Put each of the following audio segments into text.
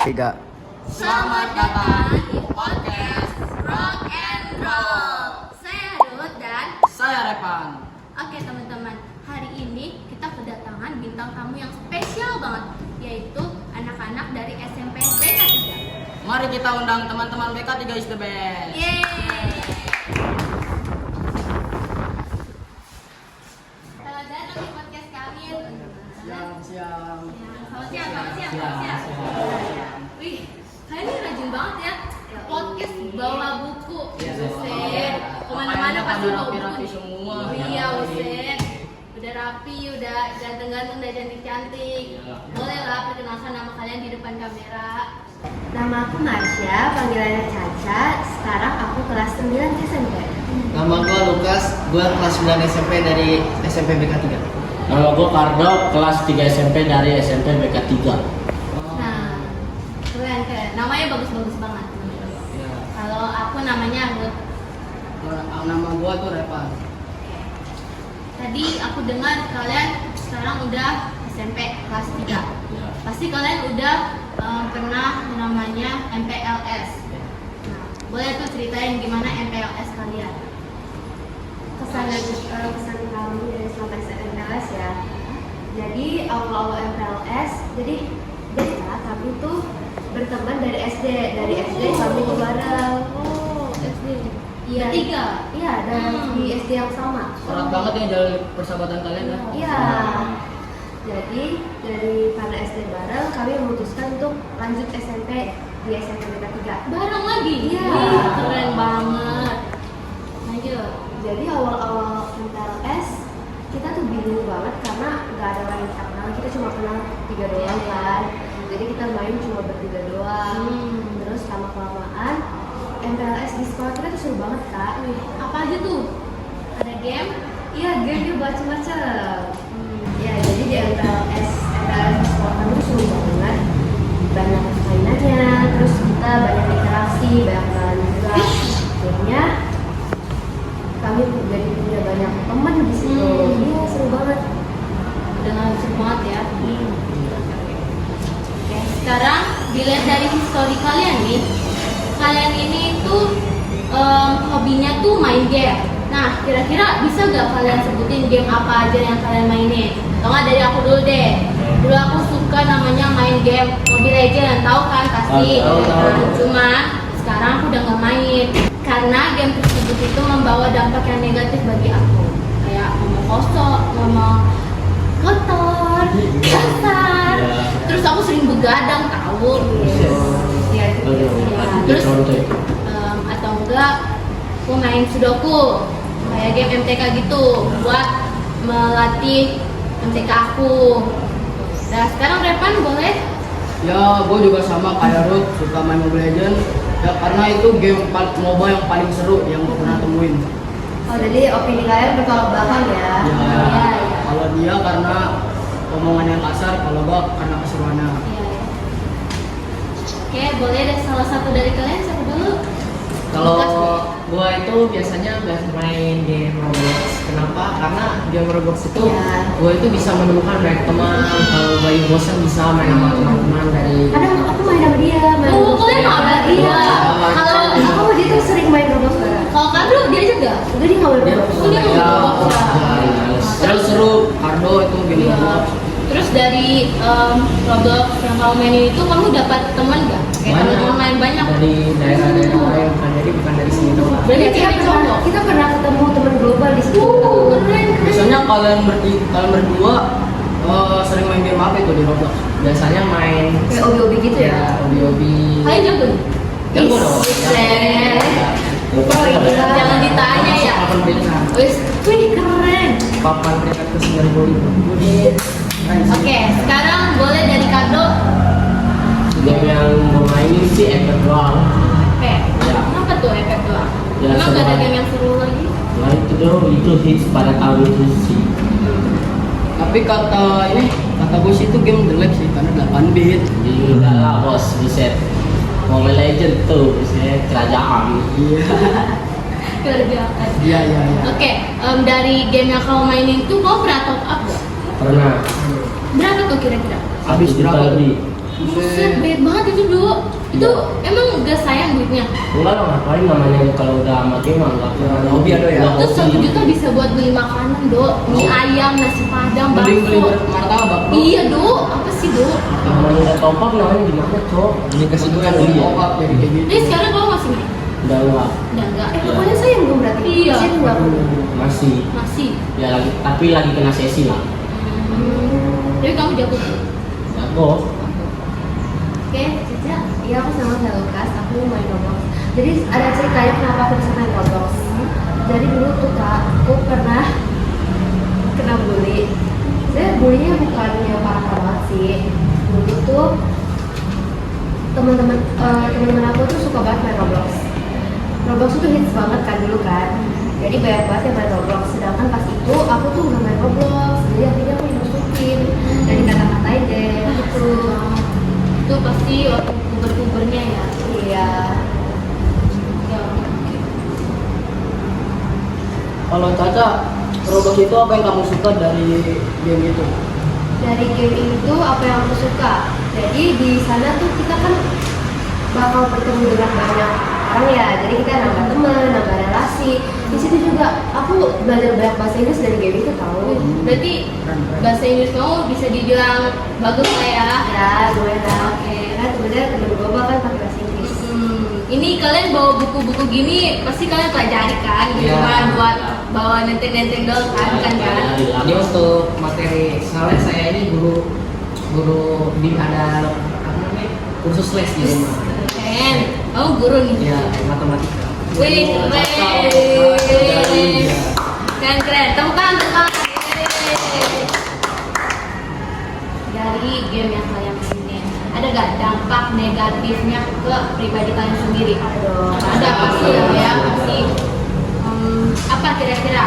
Tiga. Selamat datang di podcast Rock and Roll. Saya Ruth dan Saya Repan. Oke teman-teman, hari ini kita kedatangan bintang tamu yang spesial banget, yaitu anak-anak dari SMP BK3. Mari kita undang teman-teman BK3 is the best. Yeay. Selamat datang di podcast kami. Siang. Selamat siang. Wih, kalian ini rajin banget ya. Podcast bawa buku. Buset. Kemana-mana pasti bawa buku. Rapi semua. Iya, buset. Udah rapi, udah ganteng-ganteng, udah cantik-cantik. Boleh lah perkenalkan nama kalian di depan kamera. Nama aku Marsha, panggilannya Caca. Sekarang aku kelas 9 SMP. Nama gua Lukas, gua kelas 9 SMP dari SMP BK3. Nama gue Kardo, kelas 3 SMP dari SMP BK3. Nah, keren. Namanya bagus-bagus banget. Kalau aku namanya Ruth. Nama gua tuh Repan. Tadi aku dengar kalian sekarang udah SMP kelas 3. Pasti kalian udah pernah namanya MPLS. Nah, boleh tuh ceritain gimana MPLS kalian? Kesan kami dari selama MPLS ya. Jadi awal-awal MPLS, jadi kami tuh berteman dari SD. Dari SD kami tuh bareng. Oh, SD. Iya. Bertiga? Iya, dan di SD yang sama. Erat banget ya jalan persahabatan kalian ya. Iya. Jadi dari karena SD bareng, kami memutuskan untuk lanjut SMP di SMP BK3. Bareng lagi? Iya. Wih, keren banget. Lanjut. Jadi awal-awal MPLS kita tuh bingung banget karena nggak ada yang kita kenal, kita cuma kenal 3 doang kan. Jadi kita main cuma bertiga doang. Terus lama-kelamaan MPLS di sekolah kita tuh seru banget kak. Apa aja tuh? Ada game? Iya game juga macam-macam. Ya jadi di MPLS di sekolah kami tuh seru banget. Banyak mainannya, terus kita banyak interaksi, banyak kenalan juga. Akhirnya kami jadi punya banyak teman di situ. Iya seru banget. Dengan seru banget ya. Oke, sekarang dilihat dari histori kalian nih, kalian ini tuh hobinya tuh main game. Nah, kira-kira bisa gak kalian sebutin game apa aja yang kalian mainin? Atau nggak dari aku dulu deh. Dulu aku suka namanya main game Mobile Legends, tahu kan pasti. Tahu. Nah, cuma sekarang aku udah nggak main karena game tersebut itu membawa dampak yang negatif bagi aku. Kayak ngomong kosong, ngomong kotor, kasar. Terus aku sering begadang tahu. Ya, terus atau enggak aku main sudoku kayak game MTK gitu buat melatih MTK aku. Nah sekarang Repan boleh? Ya, gua juga sama kayak Ruth, suka main Mobile Legends. Ya karena itu game MOBA yang paling seru yang gua pernah temuin. Oh jadi opini kalian bertolak belakang ya? Ya, kalau dia karena omongan yang kasar, kalau gua karena keseruannya. Iya. Oke, boleh deh salah satu dari kalian siapa dulu? Kalau Lukas, gua itu biasanya main game Roblox. Kenapa? Karena game Roblox itu gua itu bisa menemukan banyak teman. Kalau lagi bosan bisa main sama teman-teman dari. Kadang aku main sama dia, main Oh, Roblox. kalian mau ada? Iya. Kalau Aku sama dia tuh sering main Roblox bareng. kalau Kadru dia juga? Udah dia nggak main Dia- Roblox. Oh, dia mau Ya, Roblox ya. terus seru Cardo itu game Iya. Roblox. Terus dari Roblox yang kamu mainin itu kamu dapat teman nggak? Kayak teman main banyak. Dari daerah-daerah lain, bukan jadi bukan dari sini doang. Berarti Kita cewek pernah, cowok. kita pernah ketemu teman global di situ. Keren. Biasanya kalian berdua sering main game apa itu di Roblox? Biasanya main Kayak obi-obi gitu ya. hobi-hobi. Kalian jago nih? Jago dong. Keren. Gila. Jangan ditanya ya. Papan peringkat. Wih, keren. Papan peringkat ke 9.000. Oke, sekarang boleh dari Kado. Game yang gue mainin sih Epic doang. Efek. Ya. Kenapa tuh efek doang? Ya, Emang gak ada seru. game yang seru lagi? Nah itu hits pada tahun itu sih. Tapi kata gue sih itu game jelek sih karena 8 bit. Gila lah bos, buset. Mobile Legends tuh, buset, kerajaan. Iya. Kerjaan. Iya. Oke, dari game yang kamu mainin tuh kamu pernah top up gak? Pernah. Berapa tuh kira-kira? Habis Satu juta berapa? lebih. Buset, banyak banget itu dulu. Itu emang gak sayang duitnya. Enggak lah, ngapain namanya kalau udah sama game mah nggak pernah Hobi ada ya? Terus 1 juta bisa buat beli makanan, Dok. Mie ayam, nasi padang, Mending beli bakso. martabak, Bro. Iya, Dok. Apa sih, Dok? namanya udah topak namanya gimana cok? Ini kesibukan Iya. di pop-up jadi kayak gitu. Jadi sekarang kamu masih main? Udah enggak, Udah enggak. Pokoknya sayang dong berarti. Iya. Saya nggak masih Masih. ya lagi, tapi lagi kena sesi lah. Tapi kamu jago. Jago. Oke, Cica, iya aku sama kayak Lukas, aku main Roblox. Jadi ada ceritanya kenapa aku bisa main Roblox. Jadi dulu tuh kak, aku pernah kena bully. Saya bullynya bukan yang parah banget sih. Dulu tuh teman-teman aku tuh suka banget main Roblox. Roblox itu hits banget kan dulu kan. Jadi banyak banget yang main Roblox. Sedangkan pas itu aku tuh nggak main Roblox. Jadi akhirnya aku dimasukin dan dikata-katain deh gitu. Itu pasti waktu puber-pubernya ya. Iya. Ya, Kalau Caca, Roblox itu apa yang kamu suka dari game itu? Dari game itu apa yang aku suka? Jadi di sana tuh kita kan bakal bertemu dengan banyak orang ya. Jadi kita nambah teman, nambah relasi. Di situ juga aku belajar banyak bahasa Inggris dari game itu tahu. berarti bahasa Inggris kamu bisa dibilang bagus lah ya. Ya, gue lah. Oke, kan sebenarnya temen gue bahkan pakai bahasa Inggris. Ini kalian bawa buku-buku gini pasti kalian pelajari kan? Iya. Bukan buat bawa nenteng-nenteng doang kan kan? Ini untuk materi, soalnya saya ini guru di ada apa namanya kursus les di rumah. Keren. Kamu guru nih. Ya, matematika. Wih, keren. Keren. Tepuk tangan. Dari game yang kalian mainin, ada gak dampak negatifnya ke pribadi kalian sendiri? Ada pasti ya, pasti. Apa kira-kira?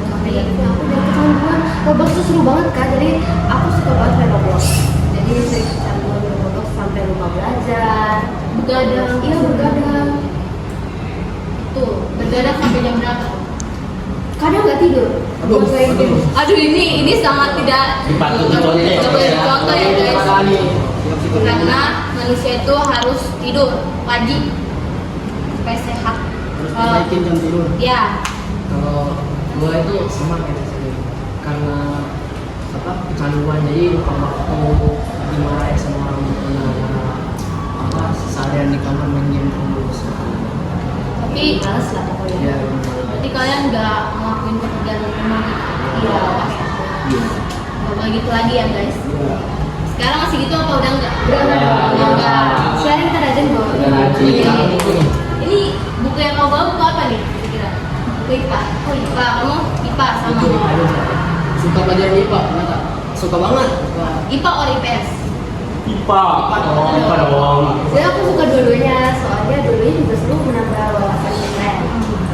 Aku dari kecanduan Roblox tuh seru banget kan. Jadi aku suka banget main Roblox. Jadi sering kecanduan main Roblox sampai lupa belajar. Begadang. Iya, begadang. Tuh, begadang sampai jam berapa? Kadang nggak tidur. Aduh, Buat main game. Aduh, ini sangat tidak Dipantau dicontoh ya. Nggak boleh dicontoh ya guys. Kali. Karena manusia itu harus tidur wajib supaya sehat. Harus naikin jam tidur. Ya, Kalau gua itu sama kayak sih, karena apa kecanduan jadi lupa waktu, dimarahin sama orang tua, apa seharian di kamar main game terus. tapi Males lah pokoknya. Ya, berarti kalian nggak ngelakuin pekerjaan rumah gitu. Iya. Nggak boleh gitu lagi ya guys. Sekarang masih gitu apa udah enggak? Udah enggak. Sekarang kita rajin bawa. Udah rajin. Ini buku yang kau bawa buku apa nih kira-kira? Buku IPA. Oh IPA, kamu IPA sama. Itu, suka pelajaran IPA, kenapa? suka banget. IPA or IPS? IPA. Oh, IPA dong. Jadi aku suka dua-duanya, soalnya dua-duanya juga seru menambah wawasan kita.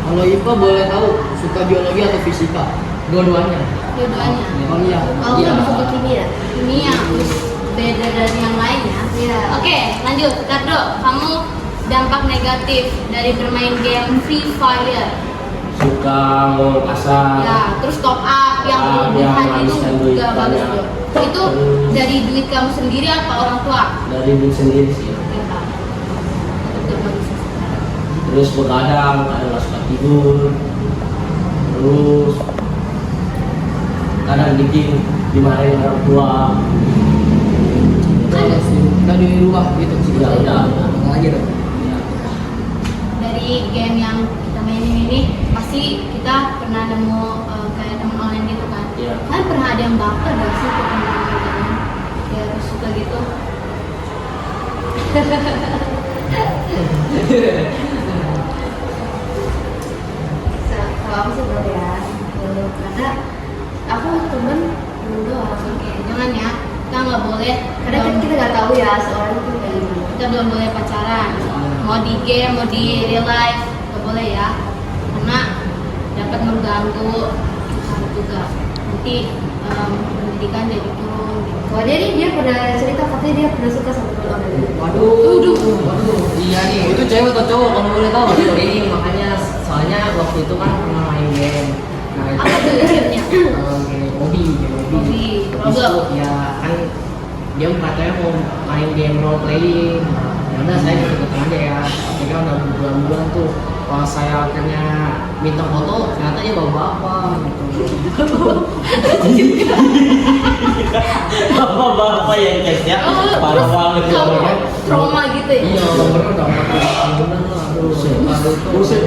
Kalau IPA boleh tahu suka biologi atau fisika? Dua-duanya. Dua-duanya. Oh iya. Kalau Iya. aku lebih suka kimia. Kimia, beda dari yang lainnya. Iya. Oke, lanjut. Kardo, kamu dampak negatif dari bermain game Free Fire. Suka ngomong kasar. Ya, terus top up yang Ah, berlebihan yang itu menghabiskan duit gak bagus banyak. tuh. Itu Terus- dari duit kamu sendiri apa orang tua? Dari diri sendiri sih. Ya, Pak. Itu bagus. Terus begadang, kadang nggak suka tidur. Terus kadang bikin dimarahin orang tua. Terus udah di rumah gitu sih. Udah. Lagi dong. Ya. Dari game yang kita mainin ini pasti kita pernah nemu kayak teman online gitu kan. Iya. Kan pernah ada yang baper gak sih ke teman online ya harus suka gitu. Kalau aku sih belum ya. Karena aku temen belum doang. Oke, jangan ya. Kita nggak boleh. Karena kita nggak tahu ya seorang itu kayak gimana. Kita belum boleh pacaran. Mau di game, mau di real life, nggak boleh ya. Karena dapat mengganggu kita juga. Nanti pendidikan jadi turun. Gitu. Wah dia pernah cerita katanya dia pernah suka sama teman online. Waduh. Iya nih. Itu cewek atau cowok kalau boleh tahu? Ini makanya soalnya waktu itu kan pernah main game. Nah itu Apa tuh gamenya? game hobi. Hobi. Habis itu ya kan dia katanya mau main game role playing. Ya udah saya ikut aja ya. Tapi kan udah bulan-bulan tuh. Kalau saya akhirnya minta foto, ternyata dia bawa-bawa gitu. Bapak-bapak yang chatnya parah banget ya. Kamu trauma gitu ya? Iya, nomornya udah 4 bulan lah. Aduh, Buset.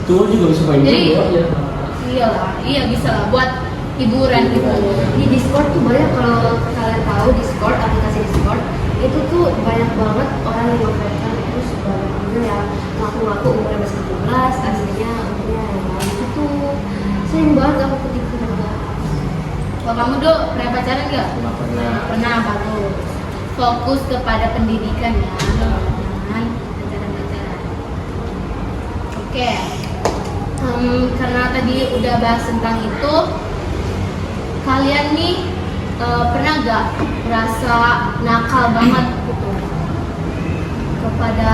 Tuh juga bisa main Jadi- juga ya. Iyalah, iya bisa lah buat hiburan gitu. Di Discord tuh banyak, kalau kalian tahu Discord, aplikasi Discord itu tuh banyak banget orang yang memperhatikan, terus banyak juga yang ngaku-ngaku umurnya masih 17, aslinya umurnya yang lain itu sering banget aku ketipu juga. Kalau kamu Dok, pernah pacaran nggak? Nggak pernah. Pernah, bagus. Fokus kepada pendidikan ya, jangan pacaran-pacaran. Oke. Karena tadi udah bahas tentang itu, kalian nih pernah gak merasa nakal banget gitu kepada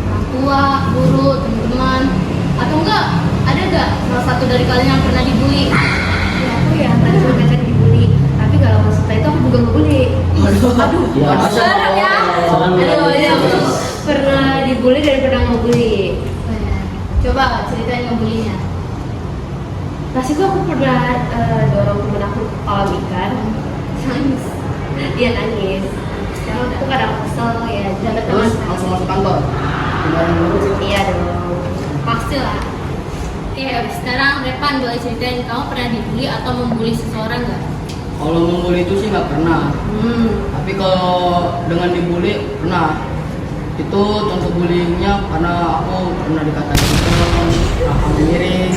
orang tua, guru, teman-teman, atau enggak ada gak salah satu dari kalian yang pernah dibully? Ya aku ya tadi juga kan dibully, tapi kalau setelah itu aku juga ngebully. Aduh, Ya, Serem ya. Serem ya. Aduh, ya. pernah dibully dan pernah ngebully. Coba ceritain ngebulinya. Pas itu aku pernah dorong temen aku ke kolam ikan, nangis. Dia nangis. Karena aku kadang kesel ya, jaga Terus teman. langsung masuk kantor. Tinggalin dulu sih. Iya dong. Pasti lah. Oke, sekarang Repan boleh ceritain kamu pernah dibully atau membuli seseorang nggak? Kalau membuli itu sih nggak pernah. Tapi kalau dengan dibully pernah. Itu contoh bullyingnya karena aku pernah dikatain hitam, miring.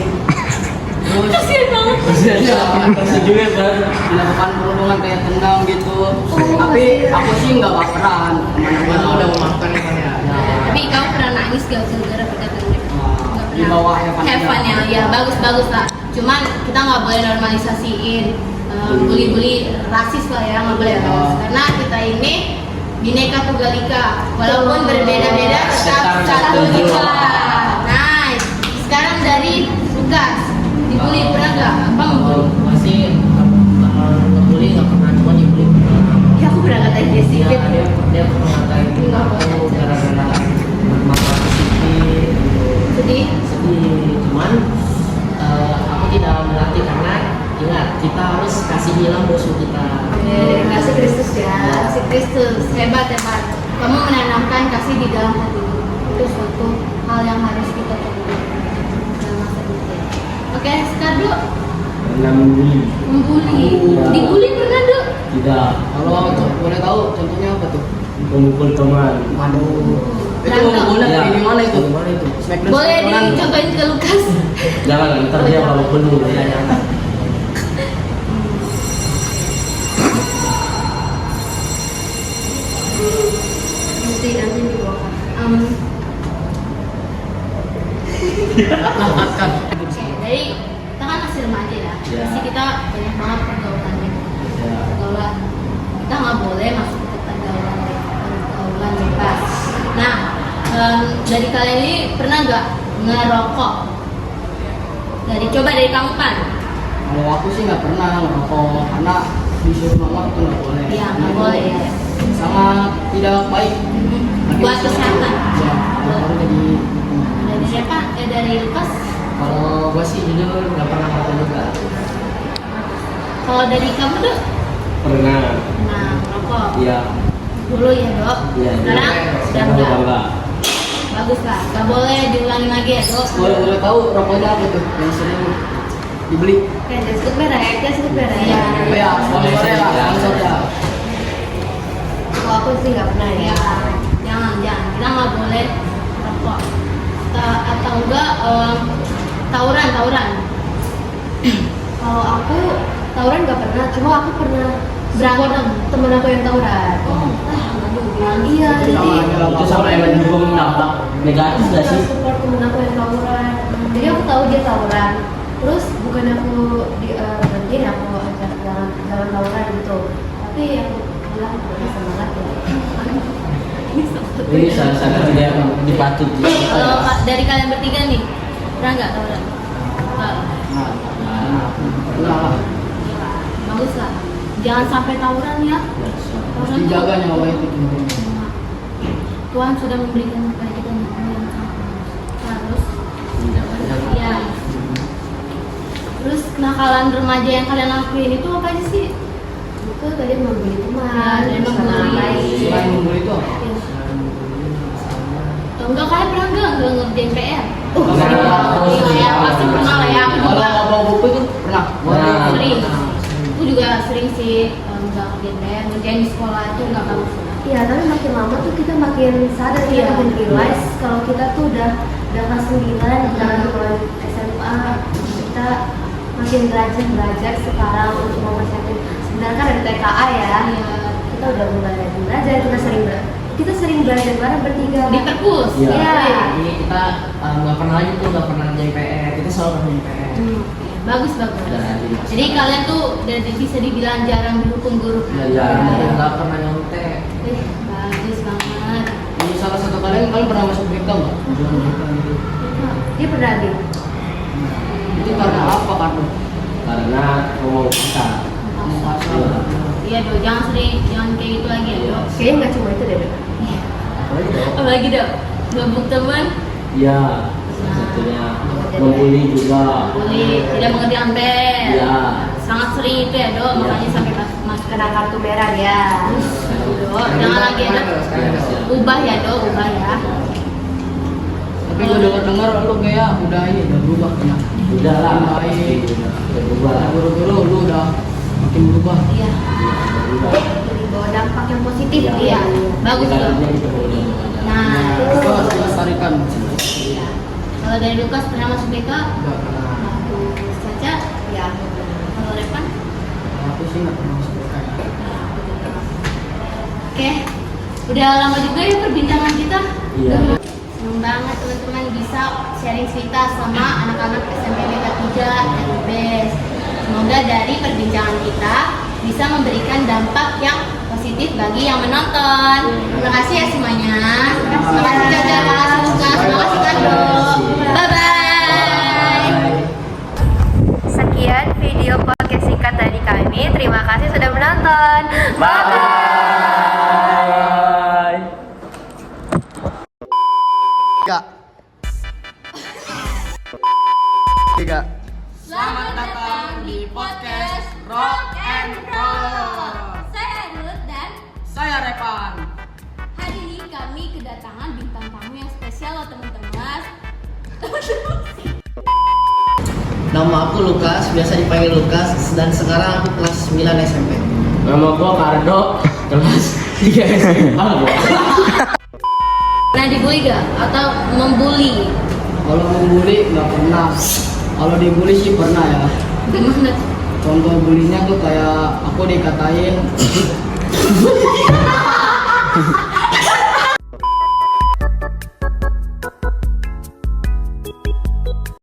Terus Kasian banget. Sejujurnya kan. dilakukan perundungan kayak tendang gitu. Tapi aku sih nggak baperan. Teman-teman tuh udah memaafkan ya. Tapi kamu pernah nangis gak gara-gara perkataan mereka? Nggak Di bawah Evan Have fun ya, ya bagus-bagus lah. Cuman kita nggak boleh normalisasiin bully-bully rasis lah ya, nggak boleh rasis. Karena kita ini Bhinneka Tunggal Ika, walaupun berbeda-beda tetap satu jiwa. Nah, sekarang dari Lukas, dibully pernah nggak? Apa Kalau membully? gua sih ngebully nggak pernah, cuma dibully pernah. Ya aku pernah ngatain dia sih. Iya, dia pernah ngatain aku gara-gara masalah fisik. Sedih. Sedih, cuman aku tidak melatih karena ingat kita harus kasih bilang musuh kita. Dari kasih Kristus ya. Kasih Kristus, hebat hebat. Kamu menanamkan kasih di dalam hati. Itu suatu hal yang harus kita teguh dalam masa depan. Oke, sekarang Dok, Pernah membuli. membuli. Ya. Dibully pernah Dok? Tidak. Kalau boleh tahu contohnya apa tuh? Memukul teman. Aduh. Itu Berantem. boleh Iya. di mana itu? Di mana itu? Smackdown, Boleh Smackdownan. dicontohin ke Lukas. Jangan ntar dia kalau penuh. Ya, ya. Nanti di bawah. Angkat. Oke, jadi kita kan masih remaja ya. Ya. Pasti kita banyak banget pergaulannya. Ya. Pergaulan. Kita nggak boleh masuk ke pergaulan bebas. Nah, dari kalian ini pernah nggak ngerokok? Dari kamu kan? Kalau aku sih nggak pernah ngerokok karena disuruh mama itu nggak boleh. Iya, nggak boleh ya. Sangat tidak baik. Buat kesehatan. Ya, baru jadi Dari siapa? Dari Lukas. Kalau gua sih jujur nggak pernah ngerokok juga. Kalau dari kamu Dok? Pernah. Nah, ngerokok. Iya. Dulu ya Dok. Iya. Sekarang sudah Sekarang enggak. udah enggak. Bagus lah. Gak boleh diulangi lagi ya Dok. boleh tahu rokoknya apa tuh yang sering dibeli? Oke, jangan sebut merek, jangan sebut merek. Iya. Oh ya, sponsor ya, sponsor ya. Kalau aku sih nggak pernah ya. Ya, jangan. Kita nggak boleh rokok. Atau enggak tawuran. Kalau aku tawuran nggak pernah, cuma aku pernah Berantem. temen aku yang tawuran. Iya, jadi Itu sama yang mendukung dampak negatif gak sih? support temen aku yang tawuran. Jadi aku tahu dia tawuran. Terus bukan aku berhentiin, aku ajak jalan tawuran gitu. Tapi aku bilang bisa banget ya. Ini sangat tidak dipatut. Kalau dari kalian bertiga nih, pernah nggak tawuran? Nggak. Nah, Bagus lah. Jangan sampai tawuran ya. Tawuran tuh- Dijaga nyawa itu. Tuhan sudah memberikan kepada kita nyawa yang harus ya. Terus kenakalan remaja yang kalian lakuin itu apa aja sih? Itu tadi membeli teman, Ya, terus membeli. ngapain? Selain membeli itu apa? Enggak, kalian pernah enggak ngerjain PR? Pernah. Iya ya, pasti pernah lah ya. Aku Kalau juga nggak bawa buku itu pernah. Pernah. sering. Aku juga sering sih enggak ngerjain PR, ngerjain di sekolah itu enggak bagus. Iya, tapi makin lama tuh kita makin sadar, kita Iya. makin realize kalau kita tuh udah kelas 9, udah mulai SMA, kita makin belajar sekarang untuk mempersiapkan. Sebenarnya kan ada TKA ya, Iya. kita udah mulai rajin belajar, kita sering belajar bareng bertiga. Di perpus. Iya. Iya. Jadi kita nggak pernah lagi tuh nggak pernah ngerjain PR, kita selalu ngerjain PR. Bagus bagus. Udah rajin. Jadi kalian tuh udah bisa dibilang jarang didukung guru. Iya. Nggak pernah nyontek. Bagus banget. Ini salah satu kalian pernah masuk BK nggak? Dia pernah di Itu karena apa kan? Karena ngomong kasar. Iya dong, jangan kayak gitu lagi ya dong. kayaknya nggak cuma itu deh. Dok. Apalagi dong? Apalagi dong, gabung teman, Iya. Salah satunya membuli juga. boleh tidak mengerti ampel. Iya. Sangat sering itu ya dok, Iya. makanya sampai masuk Kena kartu merah ya. dok. Jangan lagi ya dok. Ubah ya dok, ubah ya. Tapi gue dengar lu kayak udah berubah kena. Udah lah. Baik. Udah berubah. Guru-guru lu udah makin berubah. Iya, Berubah. Jadi bawa dampak yang positif. iya, bagus dok. Caranya itu udah. Nah, Itu harus dilestarikan. iya. Kalau dari Lukas pernah masuk BK, Nggak pernah. aku Caca, Ya. kalau Revan, Aku sih nggak pernah masuk BK. oke. Udah lama juga ya perbincangan kita. Iya. Seneng banget teman-teman bisa sharing cerita sama anak-anak SMP BK 3 dan UBS. Semoga dari perbincangan kita bisa memberikan dampak yang positif bagi yang menonton. Terima kasih ya semuanya. Terima kasih Caca, terima kasih Lukas, terima kasih Kado. Bye bye. Sekian video podcast singkat dari kami. Terima kasih sudah menonton. Bye. Tiga. Selamat datang di podcast Rock and Roll. Saya Ruth dan Saya Repan. hari ini kami kedatangan bintang tamu yang spesial loh teman-teman. Nama aku Lukas, biasa dipanggil Lukas, dan sekarang aku kelas 9 SMP. Nama gua Kardo, kelas 3 SMA gua. Nah, dibully gak? Atau membuli? Kalau membuli nggak pernah. Kalau dibully sih pernah ya. Gimana? Contoh bulinya tuh kayak aku dikatain